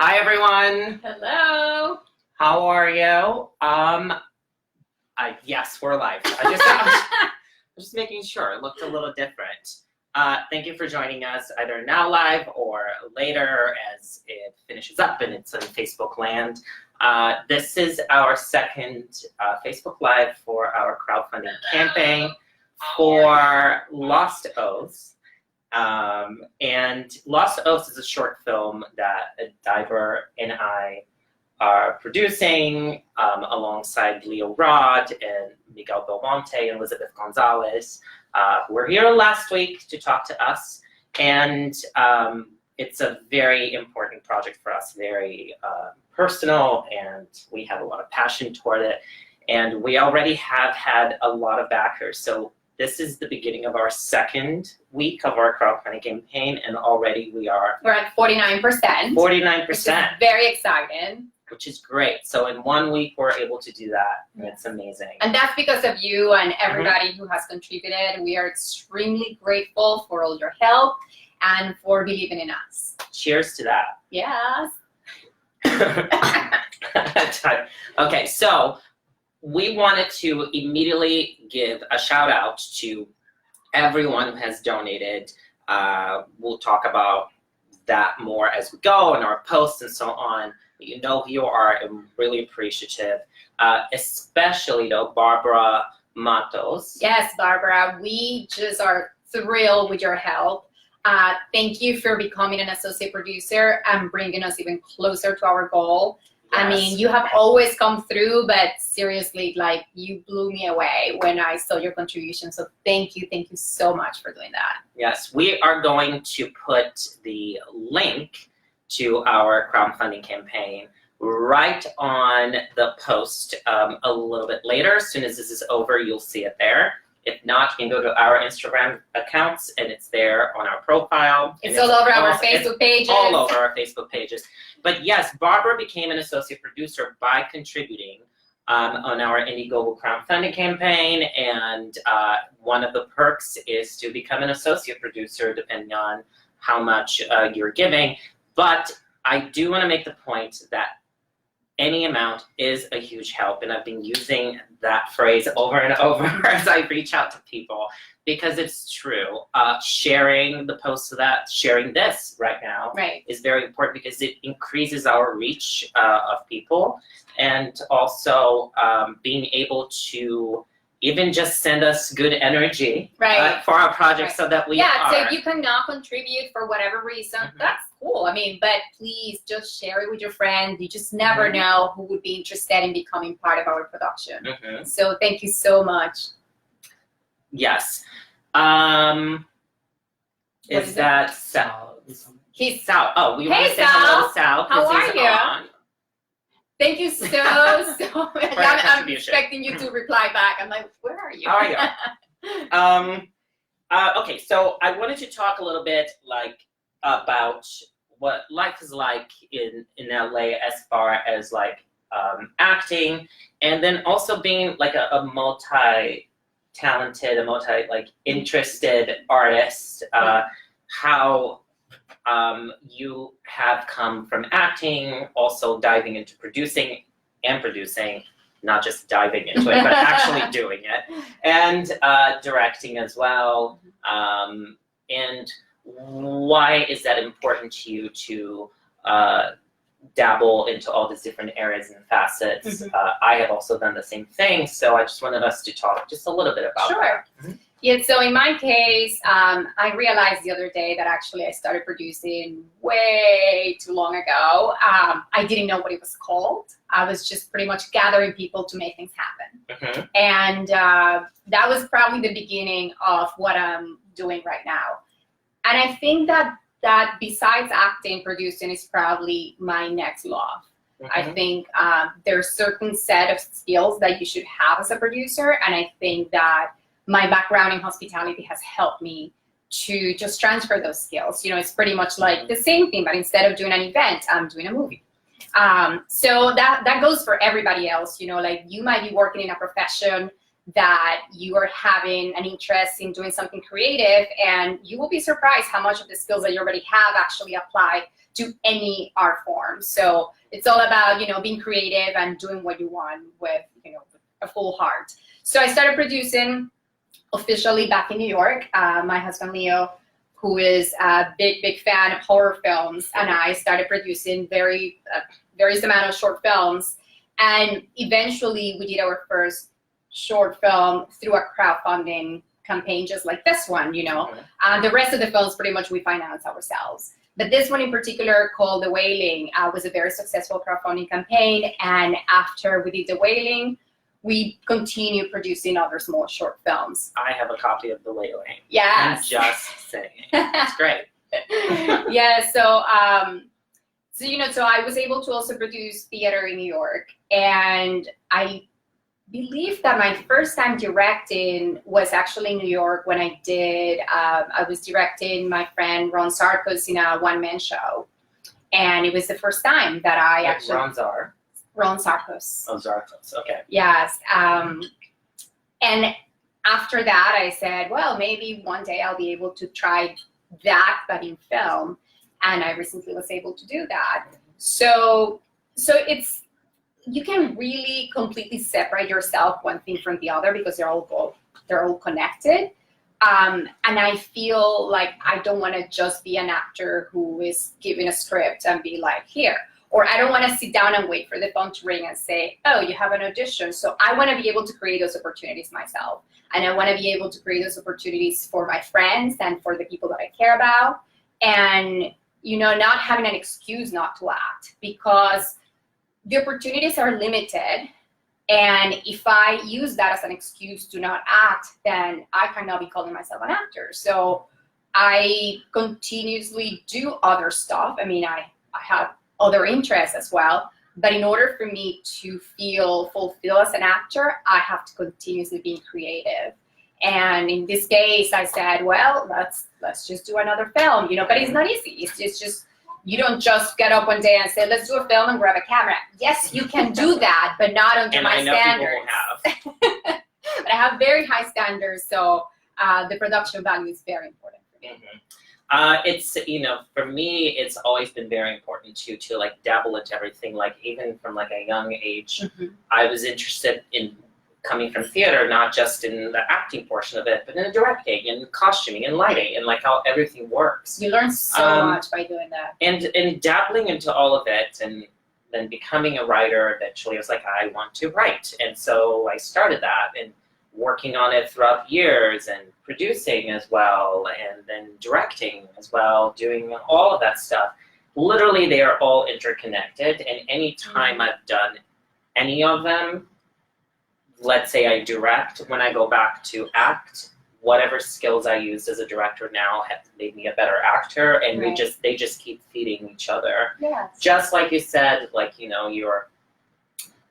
Hi everyone. Hello. How are you? Yes, we're live. I was just making sure it looked a little different. Thank you for joining us either now live or later as it finishes up and it's in Facebook land. This is our second Facebook Live for our crowdfunding campaign for Lost Oaths. And Lost Oaths is a short film that Ydaiber and I are producing alongside Leo Rod and Miguel Belmonte and Elizabeth Gonzalez, who were here last week to talk to us. And it's a very important project for us, very personal, and we have a lot of passion toward it. And we already have had a lot of backers. So this is the beginning of our second week of our crowdfunding campaign, and already we're at 49%. 49%. Which is very exciting. Which is great. So in 1 week, we're able to do that, and it's amazing. And that's because of you and everybody who has contributed. We are extremely grateful for all your help and for believing in us. Cheers to that. Yes. Okay, so we wanted to immediately give a shout out to everyone who has donated. We'll talk about that more as we go in our posts and so on. You know who you are, and really appreciative, especially though Barbara Matos. Yes, Barbara, we just are thrilled with your help. Thank you for becoming an associate producer and bringing us even closer to our goal. Yes. I mean, you have always come through, but seriously, like, you blew me away when I saw your contribution. So thank you so much for doing that. Yes, we are going to put the link to our crowdfunding campaign right on the post a little bit later. As soon as this is over, you'll see it there. If not, you can go to our Instagram accounts, and it's there on our profile. It's all over our Facebook pages. All over our Facebook pages. But yes, Barbara became an associate producer by contributing on our Indiegogo crowdfunding campaign, and one of the perks is to become an associate producer depending on how much you're giving. But I do want to make the point that any amount is a huge help, and I've been using that phrase over and over as I reach out to people, because it's true. Sharing the posts of that, sharing this right now, is very important, because it increases our reach of people, and also being able to even just send us good energy for our project, so that we are. So if you cannot contribute for whatever reason, that's cool. I mean, but please just share it with your friends. You just never know who would be interested in becoming part of our production. So thank you so much. Yes. Is that Sal? He's Sal. Oh, we want to say hello to Sal. How are you? Thank you so much. I'm expecting you to reply back. I'm like, where are you? How are you? Okay, so I wanted to talk a little bit about what life is like in LA as far as acting, and then also being like a multi-talented, interested artist. How you have come from acting, also diving into producing, not just diving into it, but actually doing it, and directing as well. And why is that important to you to dabble into all these different areas and facets? I have also done the same thing, so I just wanted us to talk just a little bit about that. Yeah, so in my case, I realized the other day that actually I started producing way too long ago. I didn't know what it was called. I was just pretty much gathering people to make things happen. And that was probably the beginning of what I'm doing right now. And I think that besides acting, producing is probably my next love. I think there's a certain set of skills that you should have as a producer, and I think that my background in hospitality has helped me to just transfer those skills. You know, it's pretty much like the same thing, but instead of doing an event, I'm doing a movie. So that goes for everybody else. You know, like, you might be working in a profession that you are having an interest in doing something creative, and you will be surprised how much of the skills that you already have actually apply to any art form. So it's all about, being creative and doing what you want with, a full heart. So I started producing officially back in New York. My husband, Leo, who is a big fan of horror films, and I started producing various amount of short films. And eventually we did our first short film through a crowdfunding campaign, just like this one, The rest of the films pretty much we finance ourselves. But this one in particular, called The Wailing, was a very successful crowdfunding campaign. And after we did The Wailing, we continued producing other small short films. I have a copy of The Wailing. Yes. I'm just saying. It's great. Yeah, so I was able to also produce theater in New York. And I believe that my first time directing was actually in New York when I was directing my friend Ron Sarkos in a one-man show. And it was the first time that I actually... Ron Sarkos. Oh, Sarkos, okay. Yes. And after that, I said, well, maybe one day I'll be able to try that, but in film. And I recently was able to do that. So you can really completely separate yourself one thing from the other because they're all connected. And I feel like I don't want to just be an actor who is given a script and be like, here. Or I don't want to sit down and wait for the phone to ring and say, oh, you have an audition. So I want to be able to create those opportunities myself. And I want to be able to create those opportunities for my friends and for the people that I care about. And, not having an excuse not to act, because the opportunities are limited. And if I use that as an excuse to not act, then I cannot be calling myself an actor. So I continuously do other stuff. I mean, I have other interests as well. But in order for me to feel fulfilled as an actor, I have to continuously be creative. And in this case, I said, well, let's just do another film, but it's not easy. It's just, you don't just get up one day and say, let's do a film and grab a camera. Yes, you can do that, but not under my standards. But I have very high standards, so the production value is very important for me. It's, for me, it's always been very important to like dabble into everything. Like even from like a young age, I was interested in coming from theater, not just in the acting portion of it, but in the directing and costuming and lighting and like how everything works. You learn so much by doing that. And dabbling into all of it, and then becoming a writer eventually, I was like, I want to write. And so I started that and working on it throughout years and producing as well, and then directing as well, doing all of that stuff. Literally, they are all interconnected. And any time I've done any of them, let's say I direct, when I go back to act, whatever skills I used as a director now have made me a better actor, and they just keep feeding each other. Yes. Just like you said, like, you're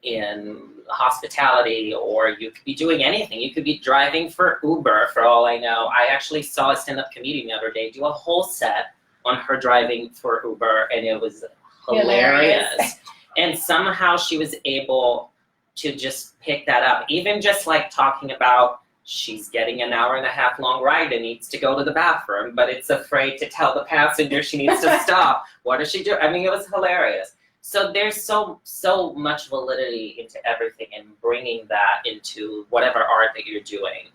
in hospitality, or you could be doing anything. You could be driving for Uber, for all I know. I actually saw a stand-up comedian the other day do a whole set on her driving for Uber, and it was hilarious. And somehow she was able to just pick that up, even just like talking about she's getting an hour-and-a-half long ride and needs to go to the bathroom, but it's afraid to tell the passenger she needs to stop. What does she do? I mean, it was hilarious. So there's so much validity into everything, and bringing that into whatever art that you're doing.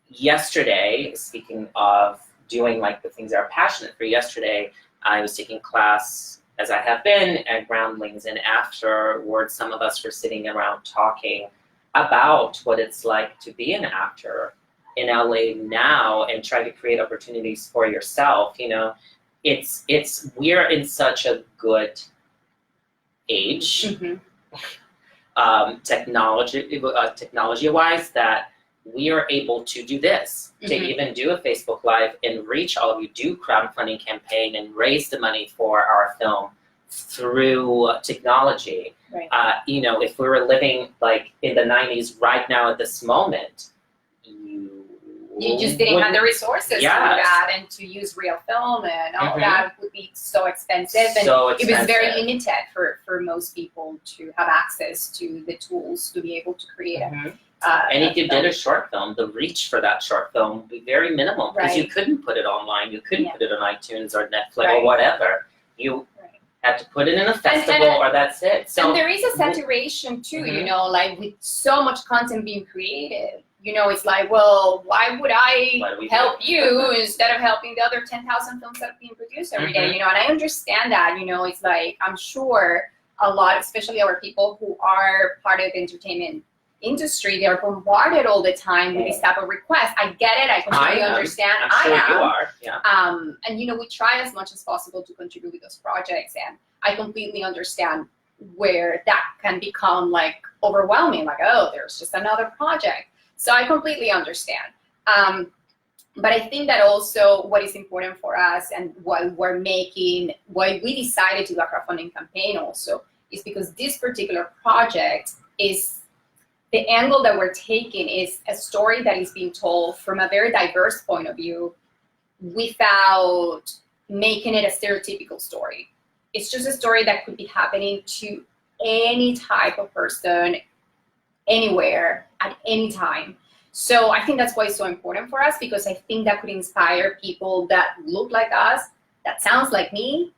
Yesterday, speaking of doing like the things that are passionate for, yesterday I was taking class, as I have been, at Groundlings, and afterwards some of us were sitting around talking about what it's like to be an actor in LA now and try to create opportunities for yourself. We're in such a good age, technology-wise, that we are able to do this, to even do a Facebook Live and reach all of you, do crowdfunding campaign and raise the money for our film through technology. Right. If we were living like in the 90s right now at this moment, you You just didn't have the resources to do Yes. that, and to use real film and all Mhm. that would be so expensive. And So it was very expensive. limited for most people to have access to the tools to be able to create Mhm. a And if you film. did a short film, the reach for that short film would be very minimal because you Right. couldn't put it online, you couldn't Yeah. put it on iTunes or Netflix or Right. whatever. You Right. had to put it in a festival or that's it. So And there is a saturation too, you Mhm. know, like with so much content being created, you know, it's like, well, why would I Why do we help do it? you instead of helping the other 10,000 films that are being produced every day, Mhm. you know? And I understand that, you know, it's like, I'm sure a lot, especially our people who are part of the entertainment industry, they're bombarded all the time with this type of requests. I get it, I completely understand. I'm sure I am. you are. Yeah. And you know, we try as much as possible to contribute with those projects, and I completely understand where that can become like overwhelming, like, oh, there's just another project. So I completely understand. But I think that also what is important for us and why we decided to do a crowdfunding campaign also is because this particular project is, the angle that we're taking is a story that is being told from a very diverse point of view without making it a stereotypical story. It's just a story that could be happening to any type of person, anywhere, at any time. So I think that's why it's so important for us, because I think that could inspire people that look like us, that sounds like me,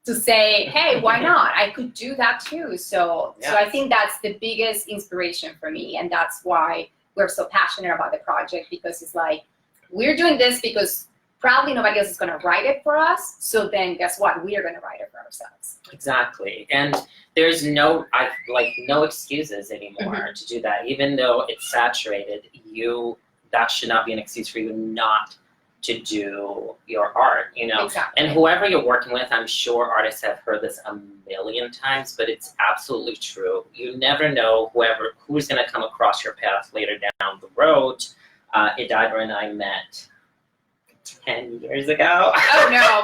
to say, hey, why not? I could do that too. So I think that's the biggest inspiration for me, and that's why we're so passionate about the project, because it's like, we're doing this because probably nobody else is going to write it for us. So then guess what? We are going to write it for ourselves. Exactly. And there's no excuses anymore to do that. Even though it's saturated, that should not be an excuse for you not to do your art, you know. Exactly. And whoever you're working with, I'm sure artists have heard this a million times, but it's absolutely true. You never know who's going to come across your path later down the road. Ydaiber and I met 10 years ago. Oh no,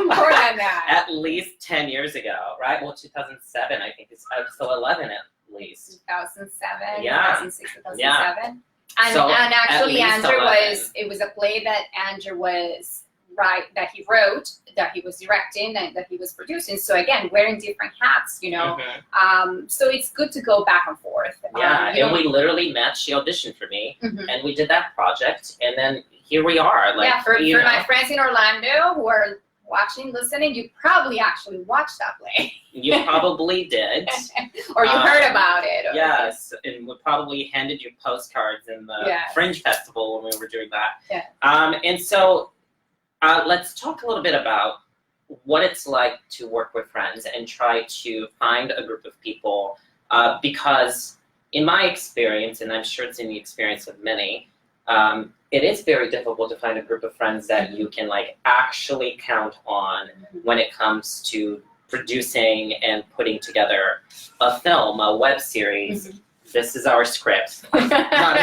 more than that. At least 10 years ago, right? Well, 2007, I think I'm still 11 at least. 2007, Yeah. 2006, 2007. Yeah. And, So, and actually at least Andrew 11. it was a play that Andrew that he wrote, that he was directing, and that he was producing. So again, wearing different hats, you know. So it's good to go back and forth. Yeah, and we literally met. She auditioned for me, Mhm. and we did that project, and then here we are. Like, yeah, for you know, my friends in Orlando who are watching, listening, you probably actually watched that play. you probably did. Or you heard about it. Or Yes, and we probably handed you postcards in the Yes. Fringe Festival when we were doing that. Yeah. And so let's talk a little bit about what it's like to work with friends and try to find a group of people, because in my experience, and I'm sure it's in the experience of many, it is very difficult to find a group of friends that you can like actually count on when it comes to producing and putting together a film, a web series. This is our script, not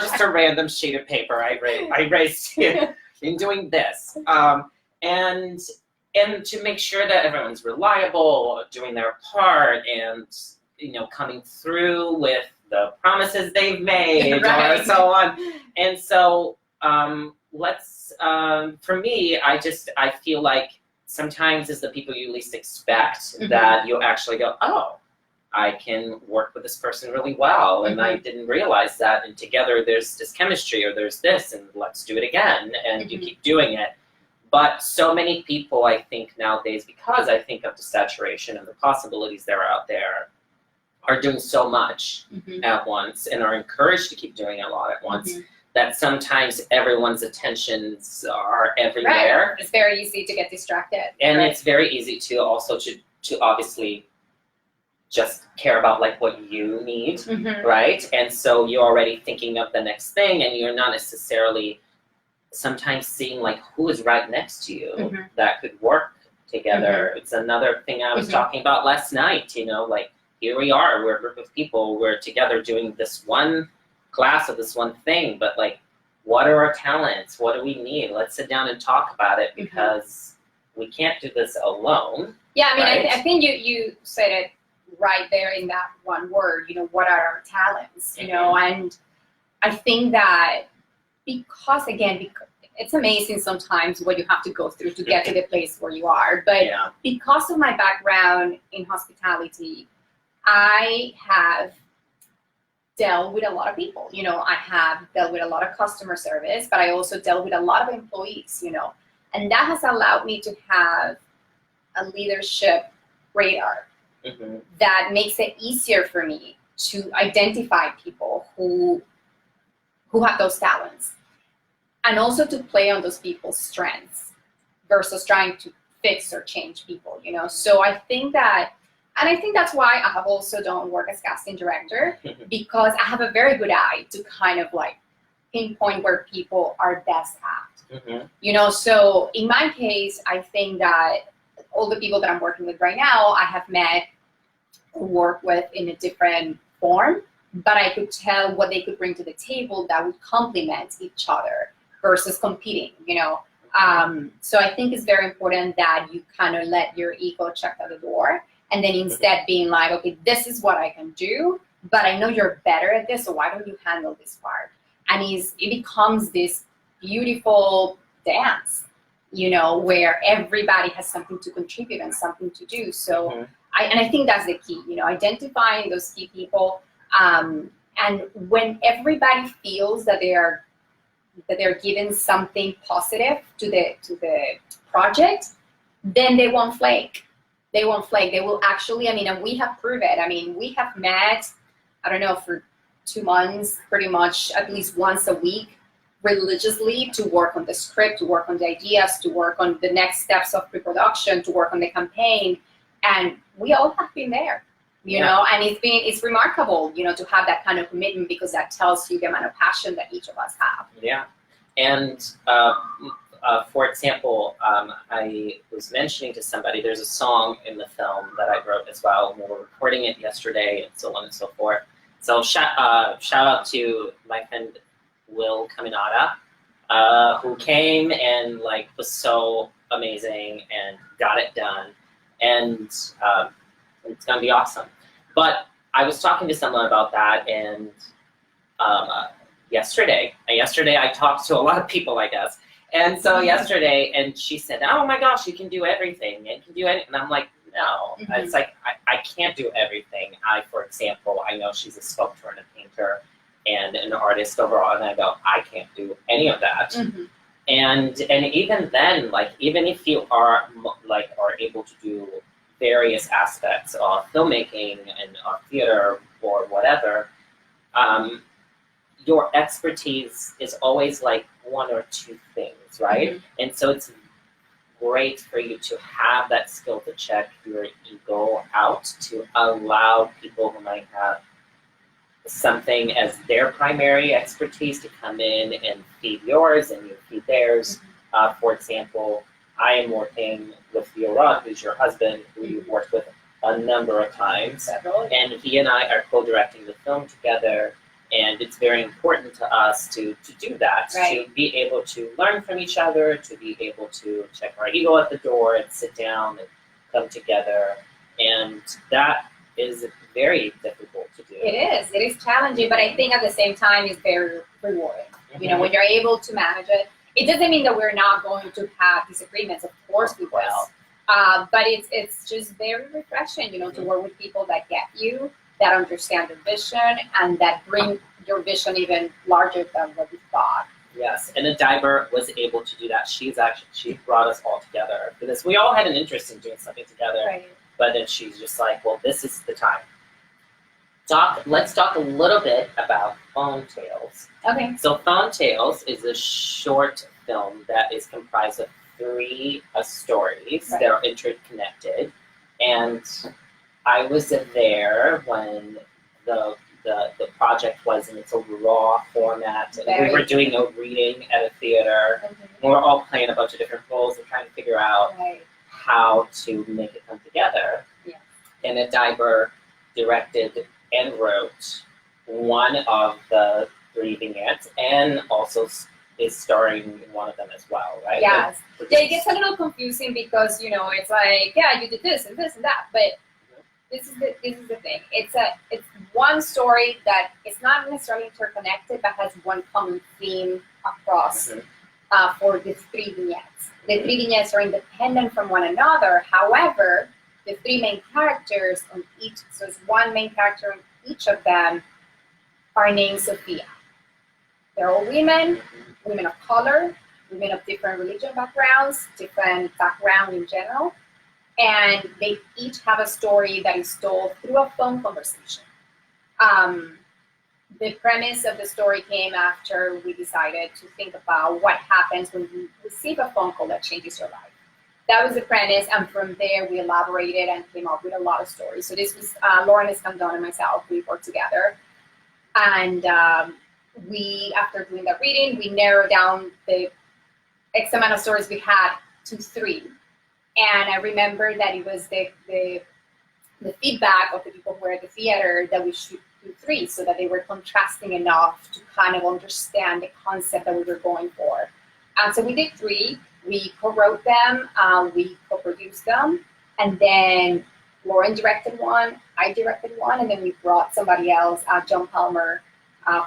just a random sheet of paper I erased in doing this, and to make sure that everyone's reliable, doing their part, and you know, coming through with the promises they've made, Right. or so on. And so for me, I feel like sometimes it's the people you least expect that you actually go, oh, I can work with this person really well, and I didn't realize that, and together there's this chemistry, or there's this, and let's do it again, and you keep doing it. But so many people, I think nowadays, because I think of the saturation and the possibilities that are out there, are doing so much at once, and are encouraged to keep doing a lot at once, that sometimes everyone's attentions are everywhere. Right. It's very easy to get distracted. And it's very easy to also to obviously just care about like what you need, right? And so you're already thinking of the next thing, and you're not necessarily sometimes seeing like who is right next to you that could work together. It's another thing I was talking about last night, you know, like here we are, we're a group of people, we're together doing this one class of this one thing, but like, what are our talents? What do we need? Let's sit down and talk about it, because we can't do this alone. Yeah, I mean, right? I think you said it right there in that one word, you know, what are our talents, you know, and I think that because again, it's amazing sometimes what you have to go through to get to the place where you are. But because of my background in hospitality, I have dealt with a lot of people. You know, I have dealt with a lot of customer service, but I also dealt with a lot of employees, you know, and that has allowed me to have a leadership radar that makes it easier for me to identify people who have those talents, and also to play on those people's strengths versus trying to fix or change people, you know. So I think that, and I think that's why I have also done work as casting director, because I have a very good eye to kind of like pinpoint where people are best at, you know. So in my case, I think that all the people that I'm working with right now, I have met or worked with in a different form, but I could tell what they could bring to the table that would complement each other versus competing, you know. So I think it's very important that you kind of let your ego check out the door, and then instead being like, okay, this is what I can do, but I know you're better at this, so why don't you handle this part? And it becomes this beautiful dance, you know, where everybody has something to contribute and something to do. So I think that's the key, you know, identifying those key people. And when everybody feels that they're given something positive to the project, then they won't flake. They won't flake. They will actually, I mean, and we have proved it. I mean, we have met, I don't know, for 2 months, pretty much at least once a week, religiously, to work on the script, to work on the ideas, to work on the next steps of pre-production, to work on the campaign. And we all have been there, you know, and it's remarkable, you know, to have that kind of commitment, because that tells you the amount of passion that each of us have. Yeah. And for example, I was mentioning to somebody, there's a song in the film that I wrote as well, and we were recording it yesterday, and so on and so forth. So shout out to my friend Will Caminada, who came and like was so amazing and got it done, and it's gonna be awesome. But I was talking to someone about that, and yesterday I talked to a lot of people, I guess. And so yesterday, and she said, oh my gosh, you can do everything. You can do anything. And I'm like, no. It's like, I can't do everything. For example, I know she's a sculptor and a painter and an artist overall, and I go, I can't do any of that. And even then, like, even if you are able to do various aspects of filmmaking and of theater or whatever, your expertise is always like 1 or 2 things, right? And so it's great for you to have that skill to check your ego out, to allow people who might have something as their primary expertise to come in and feed yours and you feed theirs. For example, I am working with Fiora, who's your husband, who you've worked with a number of times. And he and I are co-directing the film together. And it's very important to us to do that, to be able to learn from each other, to be able to check our ego at the door and sit down and come together. And that is very difficult to do. It is challenging, but I think at the same time it's very rewarding. You know, when you're able to manage it. It doesn't mean that we're not going to have disagreements. Of course we will. But it's just very refreshing, you know, to work with people that get you, that understand the vision, and that bring your vision even larger than what you thought. Yes, and Ydaiber was able to do that. She brought us all together for this. We all had an interest in doing something together, but then she's just like, well, this is the time. Let's talk a little bit about Phone Tales. Okay. So Phone Tales is a short film that is comprised of 3 stories that are interconnected, and I was there when the project was in its raw format. And we were doing a reading at a theater. We were all playing a bunch of different roles and trying to figure out how to make it come together. And Ydaiber directed and wrote one of the 3 vignettes, and also is starring in one of them as well, right? Yes. Yeah, it gets a little confusing because, you know, it's like, yeah, you did this and this and that, but this is the thing. It's one story that is not necessarily interconnected, but has one common theme across for the three vignettes. The three vignettes are independent from one another. However, the three main characters on each, so it's one main character on each of them, are named Sophia. They're all women of color, women of different religion backgrounds, different background in general, and they each have a story that is told through a phone conversation. The premise of the story came after we decided to think about what happens when you receive a phone call that changes your life. That was the premise, and from there we elaborated and came up with a lot of stories. So this was Lauren Escandon and myself, we worked together. And we, after doing that reading, we narrowed down the X amount of stories we had to 3. And I remember that it was the feedback of the people who were at the theater that we should do 3, so that they were contrasting enough to kind of understand the concept that we were going for. And so we did 3. We co-wrote them, we co-produced them, and then Lauren directed one, I directed one, and then we brought somebody else, John Palmer,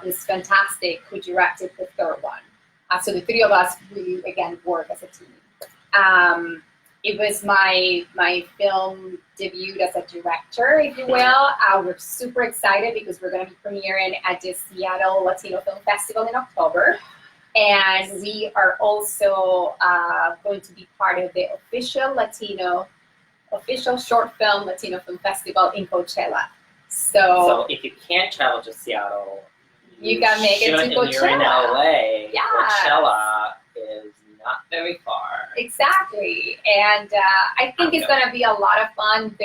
who's fantastic, who directed the 3rd one. So the 3 of us really, again, work as a team. It was my film debut as a director, if you will. We're super excited because we're going to be premiering at the Seattle Latino Film Festival in October. And we are also going to be part of the official short film Latino Film Festival in Coachella. So if you can't travel to Seattle, you can make it to Coachella. You're in LA. Yeah. Coachella is not very far. Exactly, and I think it's going to be a lot of fun.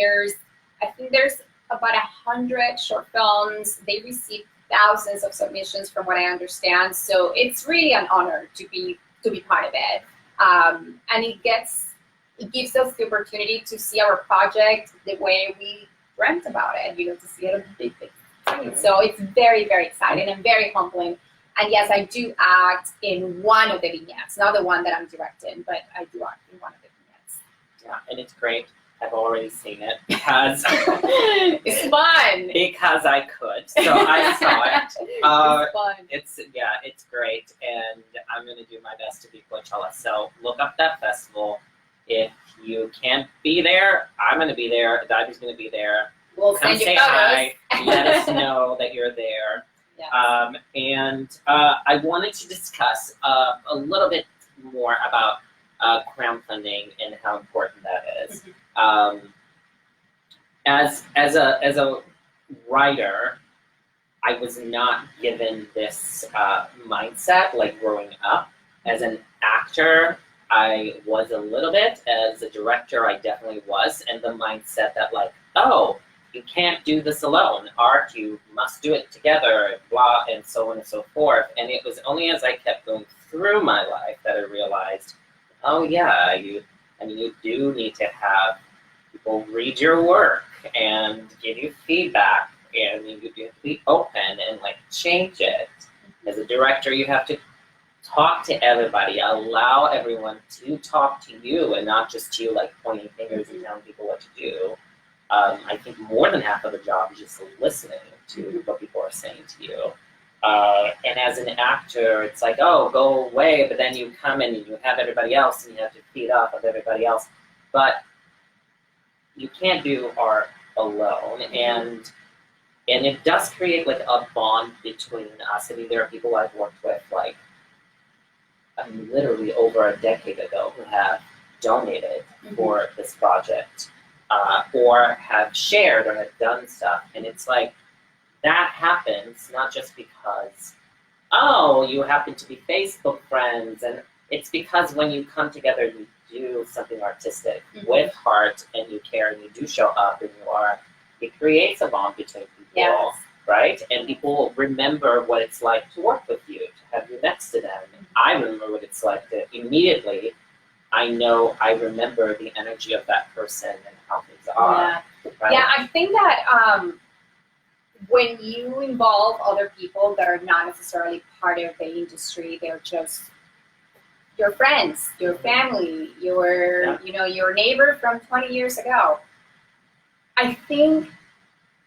I think there's about 100 short films. They received thousands of submissions, from what I understand. So it's really an honor to be part of it, and it gives us the opportunity to see our project the way we dreamt about it. To see it on the big screen. So it's very, very exciting and very humbling. And yes, I do act in one of the vignettes, not the one that I'm directing, but I do act in one of the vignettes. Yeah, and it's great. I've already seen it because it's fun. Because I could, so I saw it. It's fun. It's great, and I'm gonna do my best to be Coachella. So look up that festival. If you can't be there, I'm gonna be there. Ydaiber's gonna be there. We'll Come send you say photos. hi. Let us know that you're there. Yes. I wanted to discuss a little bit more about crowdfunding and how important that is. As a writer, I was not given this mindset like growing up. As an actor, I was a little bit. As a director, I definitely was, and the mindset that like, oh, you can't do this alone. Art, you must do it together, blah, and so on and so forth. And it was only as I kept going through my life that I realized, oh yeah, you do need to have people read your work and give you feedback, and you have to be open and like change it. As a director, you have to talk to everybody, allow everyone to talk to you, and not just you like pointing fingers and telling people what to do. I think more than half of the job is just listening to what people are saying to you. And as an actor, it's like, oh, go away, but then you come in and you have everybody else and you have to feed off of everybody else. But you can't do art alone. And it does create like a bond between us. I mean, there are people I've worked with like literally over a decade ago who have donated for this project. Or have shared or have done stuff. And it's like, that happens not just because, oh, you happen to be Facebook friends, and it's because when you come together, you do something artistic with heart, and you care, and you do show up, and it creates a bond between people, right? And people remember what it's like to work with you, to have you next to them. And I remember what it's like to immediately, I remember the energy of that person and how things are. Yeah, right? yeah. I think that when you involve other people that are not necessarily part of the industry, they're just your friends, your family, your neighbor from 20 years ago. I think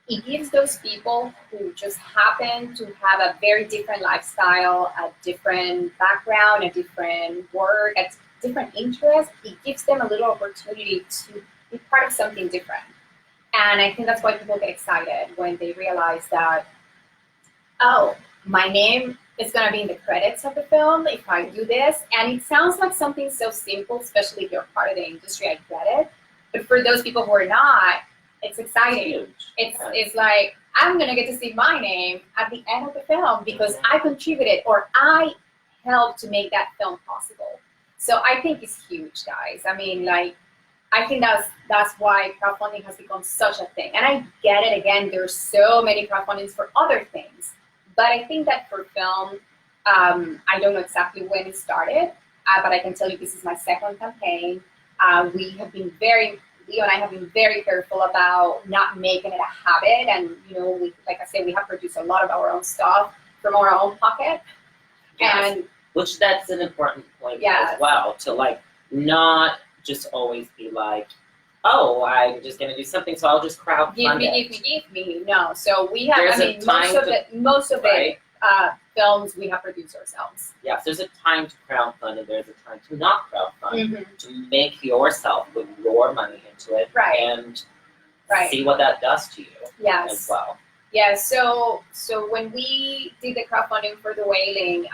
it gives those people who just happen to have a very different lifestyle, a different background, a different work, a different interest, it gives them a little opportunity to be part of something different. And I think that's why people get excited when they realize that, oh, my name is going to be in the credits of the film if I do this. And it sounds like something so simple, especially if you're part of the industry, I get it. But for those people who are not, it's exciting. It's like, I'm going to get to see my name at the end of the film because I contributed or I helped to make that film possible. So I think it's huge, guys. I mean, like, I think that's why crowdfunding has become such a thing. And I get it, again, there's so many crowdfundings for other things. But I think that for film, I don't know exactly when it started, but I can tell you this is my second campaign. Leo and I have been very careful about not making it a habit. And, you know, like I said, we have produced a lot of our own stuff from our own pocket. Yes. And which that's an important point as well, to like not just always be like, oh, I'm just gonna do something, so I'll just crowdfund it. Give me. No, so we have. Most of the films we have produced ourselves. Yes, there's a time to crowdfund and there's a time to not crowdfund, to make yourself put your money into it, and see what that does to you as well. Yeah, so when we did the crowdfunding for The Wailing,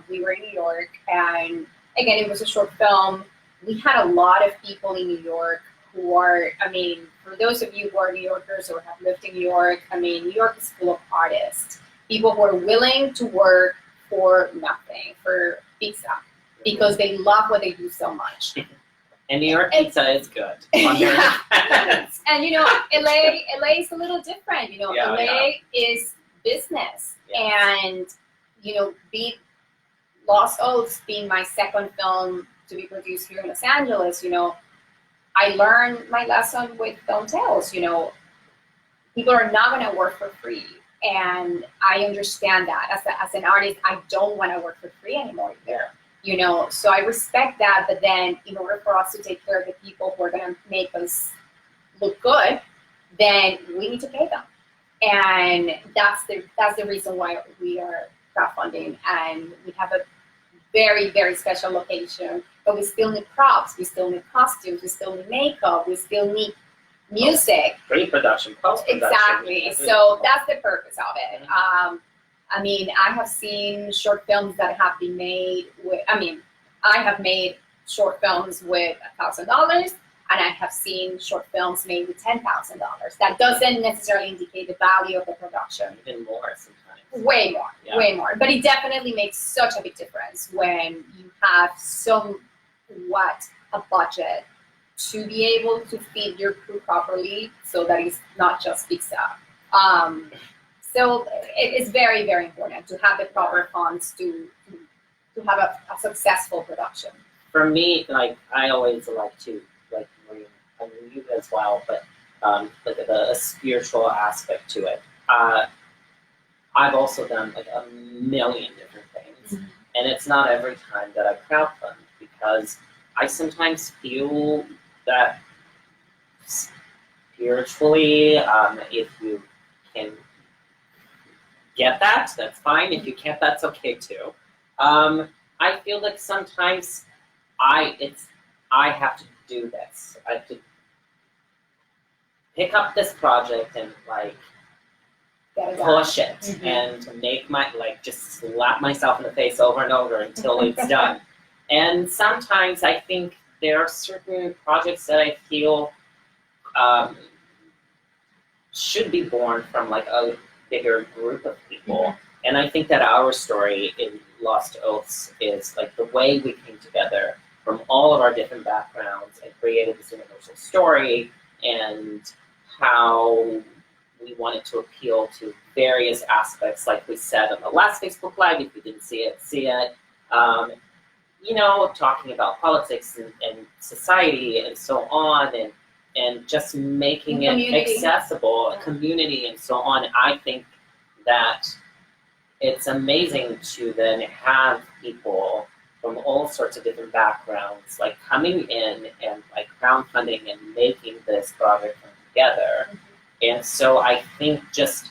we were in New York, and again, it was a short film. We had a lot of people in New York who are, I mean, for those of you who are New Yorkers or have lived in New York, I mean, New York is full of artists, people who are willing to work for nothing, for pizza, because they love what they do so much. And New York pizza is good. And, you know, LA is a little different. You know, LA is business. And, you know, Lost Oaths being my second film to be produced here in Los Angeles, you know, I learned my lesson with Film Tales. You know, people are not going to work for free. And I understand that. As an artist, I don't want to work for free anymore either. You know, so I respect that, but then in order for us to take care of the people who are going to make us look good, then we need to pay them. And that's the reason why we are crowdfunding, and we have a very, very special location, but we still need props, we still need costumes, we still need makeup, we still need music. Pre-production, post-production. Exactly. So that's the purpose of it. I mean, I have seen short films that have been made with, I have made short films with $1,000, and I have seen short films made with $10,000. That doesn't necessarily indicate the value of the production. Even more sometimes. Way more. But it definitely makes such a big difference when you have somewhat a budget to be able to feed your crew properly, so that it's not just pizza. So it is very, very important to have the proper funds to have a successful production. For me, like, I always like to, like, you as well, but like a spiritual aspect to it. I've also done like a million different things, and it's not every time that I crowdfund, because I sometimes feel that spiritually, if you can get that, that's fine. If you can't, that's okay too. I feel like sometimes I have to do this. I have to pick up this project and like push it and make just slap myself in the face over and over until it's done. And sometimes I think there are certain projects that I feel should be born from like a bigger group of people. And I think that our story in Lost Oaths is like the way we came together from all of our different backgrounds and created this universal story, and how we wanted to appeal to various aspects, like we said on the last Facebook Live. If you didn't see it, see it. You know, talking about politics and society and so on, and just making it accessible, a community and so on. I think that it's amazing to then have people from all sorts of different backgrounds like coming in and like crowdfunding and making this project come together. And so I think just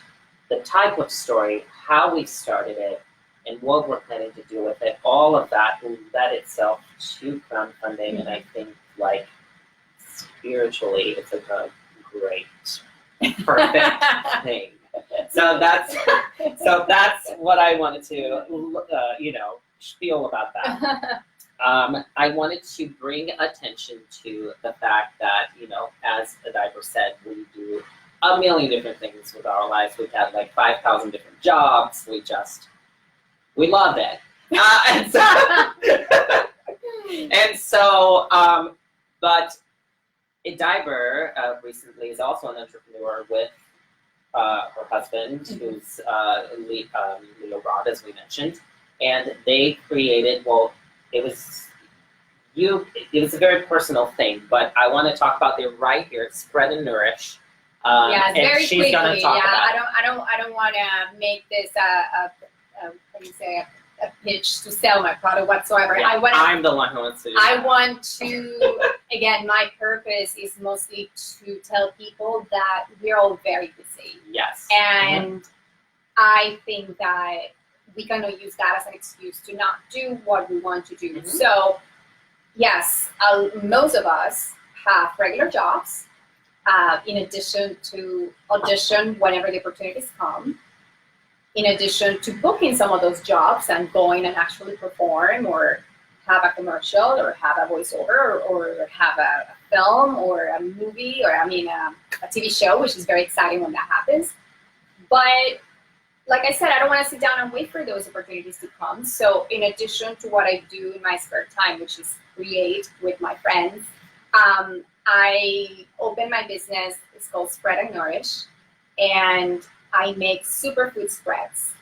the type of story, how we started it, and what we're planning to do with it, all of that led itself to crowdfunding. And I think, like, spiritually, it's a great, perfect thing. So that's what I wanted to, spiel about that. I wanted to bring attention to the fact that, as Ydaiber said, we do a million different things with our lives. We've had like 5,000 different jobs. We love it. But Ydaiber recently is also an entrepreneur with her husband, who's Leo Rod, as we mentioned, and they created. Well, it was a very personal thing, but I want to talk about it right here. It's Spread and Nourish. Yes, very she's quickly. Gonna talk about I don't want to make this a pitch to sell my product whatsoever. Yeah, I'm the one who wants to do I that. want to, again, my purpose is mostly to tell people that we're all very busy. Yes. And I think that we cannot use that as an excuse to not do what we want to do. So, yes, most of us have regular jobs in addition to audition whenever the opportunities come. In addition to booking some of those jobs and going and actually perform or have a commercial or have a voiceover or have a film or a movie or a TV show, which is very exciting when that happens. But like I said, I don't want to sit down and wait for those opportunities to come. So in addition to what I do in my spare time, which is create with my friends, I opened my business. It's called Spread and Nourish, and I make superfood spreads.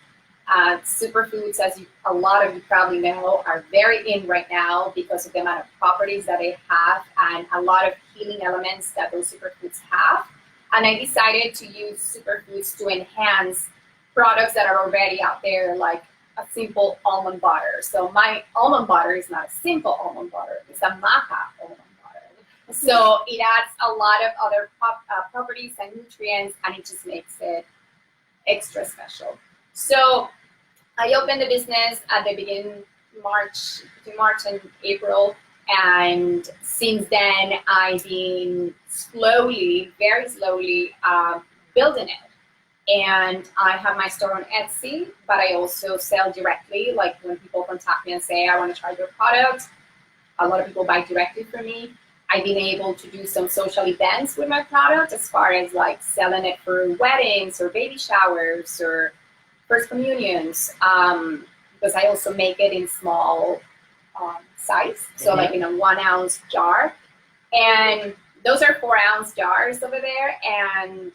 Superfoods, as a lot of you probably know, are very in right now because of the amount of properties that they have and a lot of healing elements that those superfoods have. And I decided to use superfoods to enhance products that are already out there, like a simple almond butter. So my almond butter is not a simple almond butter, it's a maca almond butter. So it adds a lot of other properties and nutrients, and it just makes it extra special. So I opened the business at the beginning between March and April, and since then I've been very slowly building it. And I have my store on Etsy, but I also sell directly. Like when people contact me and say, I want to try your product, a lot of people buy directly from me. I've been able to do some social events with my product as far as like selling it for weddings or baby showers or first communions, because I also make it in small size, so like in a 1 ounce jar. And those are 4 ounce jars over there. And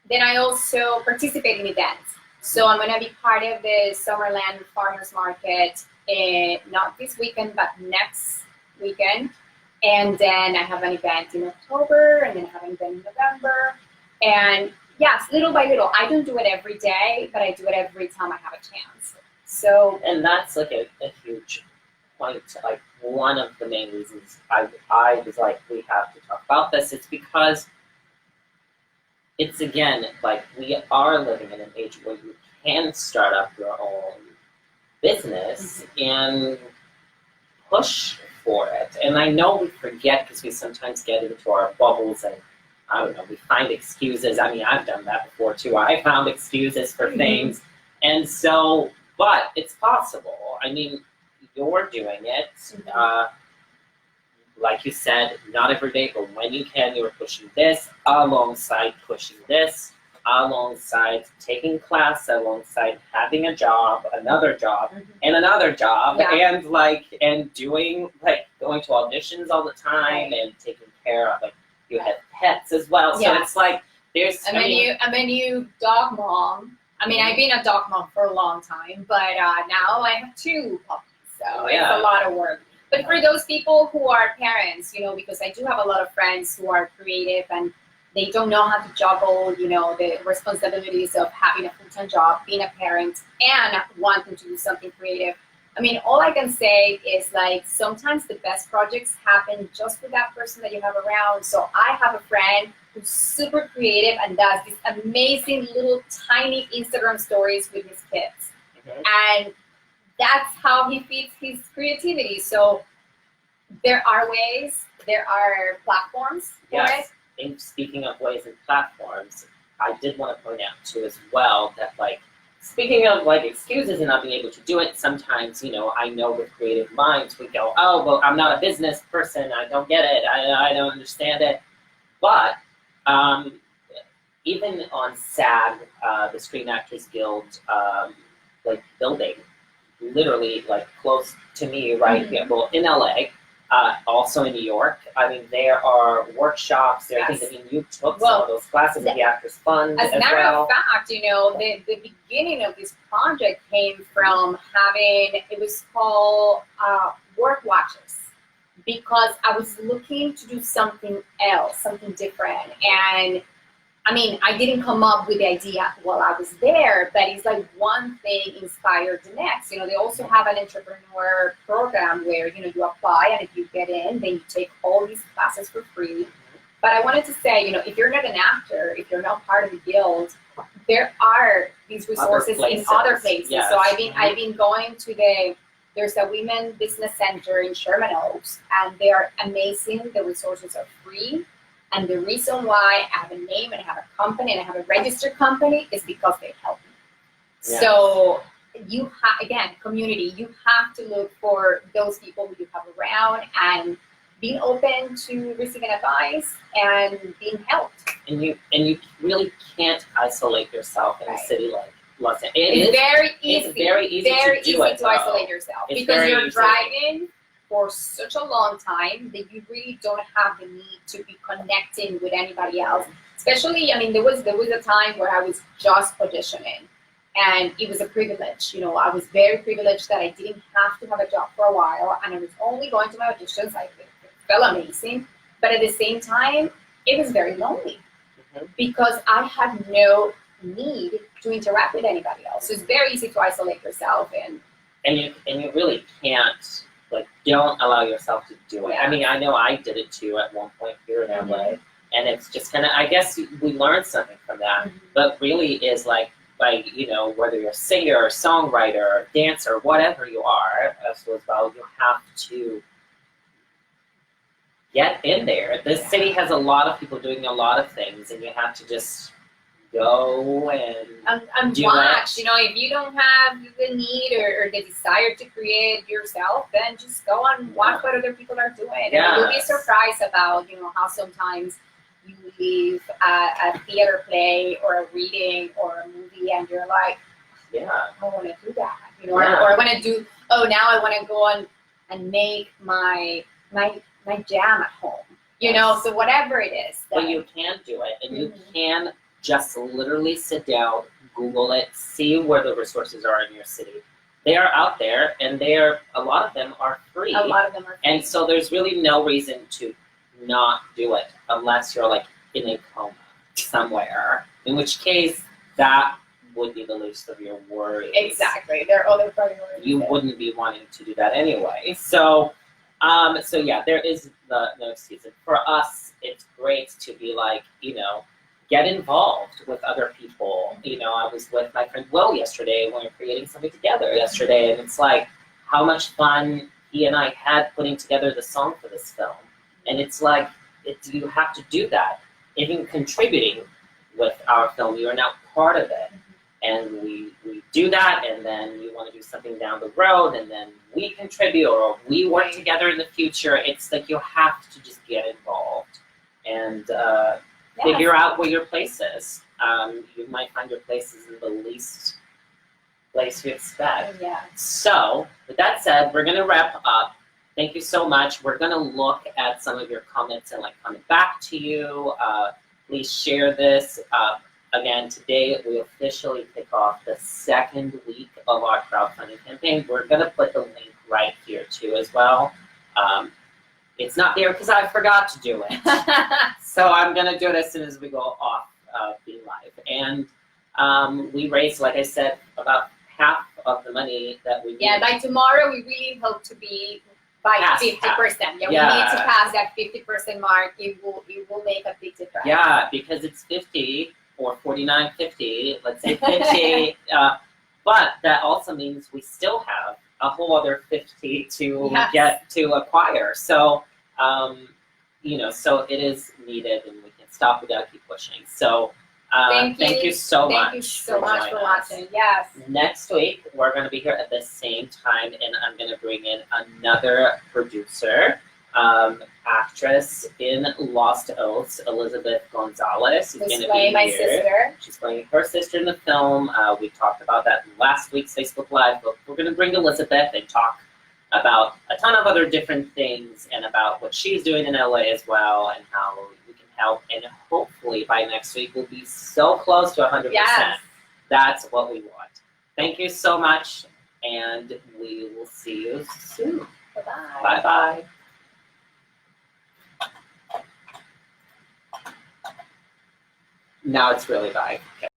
then I also participate in events. So I'm going to be part of the Summerland Farmers Market, not this weekend, but next weekend. And then I have an event in October, and then I have an event in November. And yes, little by little. I don't do it every day, but I do it every time I have a chance. So, and that's like a huge point. Like one of the main reasons I was like, we have to talk about this. It's because it's, again, like we are living in an age where you can start up your own business and push for it. And I know we forget because we sometimes get into our bubbles and I don't know, we find excuses. I mean, I've done that before too. I found excuses for things. And so, but it's possible. I mean, you're doing it. Like you said, not every day, but when you can, you're pushing this alongside pushing this, alongside taking class, alongside having a job, another job, and another job, and doing, like, going to auditions all the time and taking care of, like, you have pets as well. So it's like, there's... I'm a new dog mom. I mean, I've been a dog mom for a long time, but now I have 2 puppies, so it's a lot of work. But for those people who are parents, you know, because I do have a lot of friends who are creative and they don't know how to juggle, you know, the responsibilities of having a full-time job, being a parent, and wanting to do something creative I mean, all I can say is like sometimes the best projects happen just with that person that you have around. So I have a friend who's super creative and does these amazing little tiny Instagram stories with his kids. And that's how he feeds his creativity. So there are ways, there are platforms for it. And speaking of ways and platforms, I did want to point out too as well that like, speaking of like excuses and not being able to do it, sometimes, you know, I know with creative minds we go, oh, well, I'm not a business person, I don't get it, I don't understand it. But even on SAG, the Screen Actors Guild, like building, literally like close to me right here, well, in LA, also in New York. I mean, there are workshops, there are things, I mean, you took some of those classes at the Actors Fund as well. matter of fact, you know, the beginning of this project came from having, it was called work watches, because I was looking to do something else, something different. And I mean, I didn't come up with the idea while I was there, but it's like one thing inspired the next. You know, they also have an entrepreneur program where, you know, you apply and if you get in, then you take all these classes for free. But I wanted to say, you know, if you're not an actor, if you're not part of the guild, there are these resources in other places. Yes. So I've been going to there's a women business center in Sherman Oaks, and they are amazing. The resources are free. And the reason why I have a name and I have a company and I have a registered company is because they help me. Yes. So you have, again, community, you have to look for those people who you have around and being open to receiving advice and being helped. And you really can't isolate yourself in a city like Los Angeles. It's very easy to isolate yourself because you're driving for such a long time that you really don't have the need to be connecting with anybody else. Especially, I mean, there was a time where I was just auditioning, and it was a privilege. You know, I was very privileged that I didn't have to have a job for a while, and I was only going to my auditions. It felt amazing, but at the same time, it was very lonely because I had no need to interact with anybody else. So it's very easy to isolate yourself, and you really can't. Like, don't allow yourself to do it. Yeah. I mean, I know I did it too at one point here in LA, and it's just kind of, I guess we learned something from that, but really is like, you know, whether you're a singer, or songwriter, or dancer, whatever you are, as well, you have to get in there. This city has a lot of people doing a lot of things, and you have to just go and watch. You know, if you don't have the need or the desire to create yourself, then just go and watch what other people are doing. And you'll be surprised about, you know, how sometimes you leave a theater play or a reading or a movie and you're like, I want to do that. You know, or I want to do, now I want to go and make my jam at home. You know, so whatever it is. But you can do it, and you can just literally sit down, Google it, see where the resources are in your city. They are out there, and a lot of them are free. A lot of them are free. And so there's really no reason to not do it unless you're like in a coma somewhere, in which case that would be the least of your worries. Exactly. There are other priorities. You wouldn't be wanting to do that anyway. So yeah, there is no excuse. For us, it's great to be like, you know, get involved with other people. You know, I was with my friend Will yesterday, and we were creating something together yesterday, and it's like how much fun he and I had putting together the song for this film. And it's like, you have to do that. Even contributing with our film, you are now part of it. And we do that, and then you want to do something down the road, and then we contribute, or we work together in the future. It's like you have to just get involved and figure out where your place is. You might find your place is in the least place you expect. Yeah. So, with that said, we're going to wrap up. Thank you so much. We're going to look at some of your comments and coming back to you. Please share this. Again, today we officially kick off the second week of our crowdfunding campaign. We're going to put the link right here too as well. It's not there because I forgot to do it. So I'm going to do it as soon as we go off being live. And we raised, like I said, about half of the money that we Yeah, need. by tomorrow, we really hope to be by Past 50%. Yeah, we Yeah. need to pass that 50% mark. It will make a big difference. Yeah, because it's 50 or 49.50, let's say 50, but that also means we still have a whole other 50 to Yes. get to acquire. So, so it is needed, and we can't stop. We gotta keep pushing. So, thank you so much. Thank you so much for joining us. watching. Yes. Next week, we're going to be here at the same time, and I'm going to bring in another producer, actress in Lost Oaths, Elizabeth Gonzalez. Who's Who's going to playing be my here. sister. She's playing her sister in the film. We talked about that in last week's Facebook Live, but we're going to bring Elizabeth and talk about a ton of other different things and about what she's doing in LA as well and how we can help. And hopefully by next week, we'll be so close to 100%. Yes. That's what we want. Thank you so much, and we will see you soon. Bye-bye. Bye-bye. Now it's really bye. Okay.